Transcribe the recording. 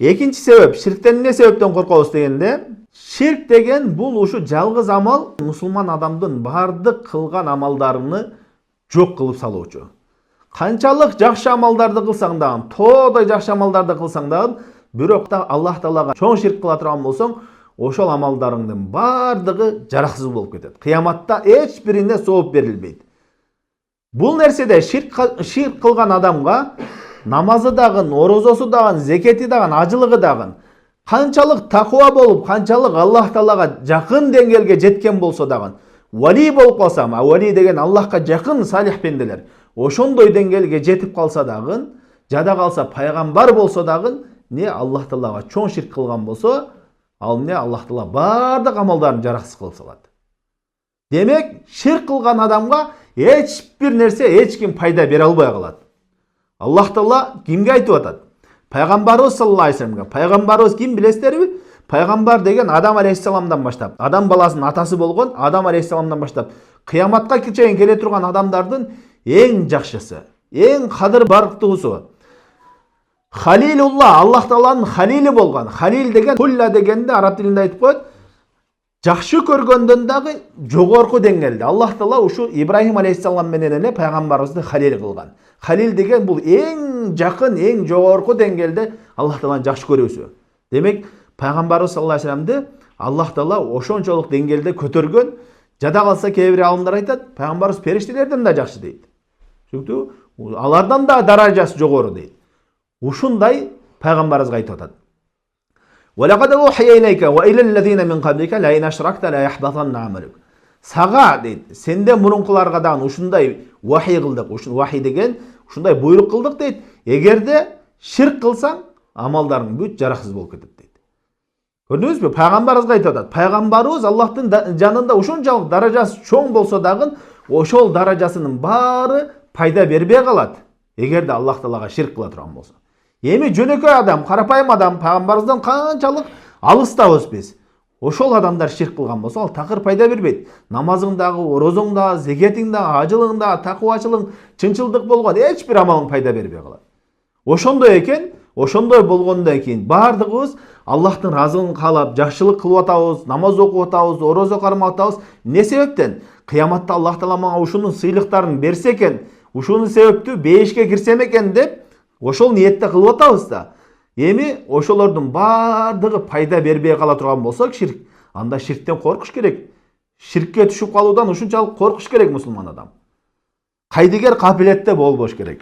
Экинчи себеп, ширктен эмне себептен коркобуз дегенде, ширк деген бул ушу жалгыз амал мусулман адамдын бардык кылган амалдарыны жок кылып салуучу. Канчалык жакшы амалдарды кылсаң дагы, тоодой жакшы амалдарды кылсаң дагы, бирок Аллах Таалага чоң ширк кыла турган болсоң, ошол амалдарыңдын бардыгы жараксыз болуп кетет. Кыяматта эч бирине сооп берилбейт. Бул нерседе ширк кылган адамга намазы дагы, орозосу дагы, зекети дагы, ажылыгы дагы канчалык такуа болуп, канчалык Аллах Таалага жакын деңгээлге жеткен болсо дагы, вали болуп калса, вали деген Аллахка жакын салих пенделер, ошондой деңгээлге жетип калса дагы, жада калса пайгамбар болсо дагы, не Аллах Таалага чоң ширк кылган болсо, ал не Аллах Таала бардык амалдарын жараксыз кылып салат. Демек, ширк кылган адамга эч бир нерсе, эч ким пайда бере албай калат. Аллах Таала кимге айтып атат? Пайгамбарыбыз саллаллаху алейхи вассаламга. Пайгамбарыбыз ким билесиздерби? Пайгамбар деген Адам алейхиссаламдан баштап, Адам баласынын атасы болгон Адам алейхиссаламдан баштап, кыяматка чейин келе турган адамдардын эң жакшысы, эң кадыр барктуусу. Халилулла, Аллах Тааланын халили болгон. Халил деген хулла дегенде араб тилинде айтып коет, жакшы көргөндөн дагы жогорку деңгээлде. Аллах Таала ушу Ибрахим алейхиссалам менен эле пайгамбарыбызды халил кылган. Халил деген бул эң жакын, эң жогорку деңгээлде Аллах Тааланы жакшы көрүүсү. Демек, пайгамбарыбыз саллаллаху алейхи вассаламды Аллах Таала ошончолук деңгээлде көтөргөн. Жада калса кээ бир алымдар айтат, пайгамбарыбыз периштелерден да жакшы дейт. Чүнкү алардан да даражасы жогору дейт. Ушундай пайгамбарыбызга айтып атат. وَلَقَدْ أُوحِيَ إِلَيْكَ وَإِلَى الَّذِينَ مِنْ قَبْلِكَ لَئِنْ أَشْرَكْتَ لَيَحْبَطَنَّ عَمَلُكَ. Сага дейт, сенде мурункуларга дагы ушундай вахий кылдык. Ушун вахий деген ушундай буйрук кылдык дейт. Эгерде ширк кылсаң, амалдарың бүт жараксыз болуп кетет дейт. Көрдүңүзбү? Пайгамбарыбызга айтып атат. Пайгамбарыбыз Аллахтын жанында ушунчалык даражасы чоң болсо дагы, ошол даражасынын баары пайда бербей калат. Эгерде Аллах Таалага ширк кыла турган болсо. Эми жөнөкөй адам, карапайым адам, пайгамбарыбыздан канчалык алыстабыз биз. Ошол адамдар ширк кылган болсо, ал такыр пайда бербейт. Намазың дагы, орозоң дагы, зекетиң дагы, ажылыгың дагы, такуачылык, чынчылдык болгон эч бир амалың пайда бербей калат. Ошондой экен, ошондой болгондон кийин бардыгыбыз Аллахтын разылыгын каалап, жакшылык кылып атабыз, намаз окуп атабыз, орозо кармап атабыз. Не себептен? Кыяматта Аллах Таала мага ушунун сыйлыктарын берсе экен, ушунун себептүү бейишке кирсем экен деп, ошол ниетте кылып атабыз да. Эми ошолордун бардыгы пайда бербей кала турган болсо ширк, анда ширктен коркуш керек. Ширкке түшүп калуудан ушунчалык коркуш керек мусулман адам. Кайдыгер капилетте болбош керек.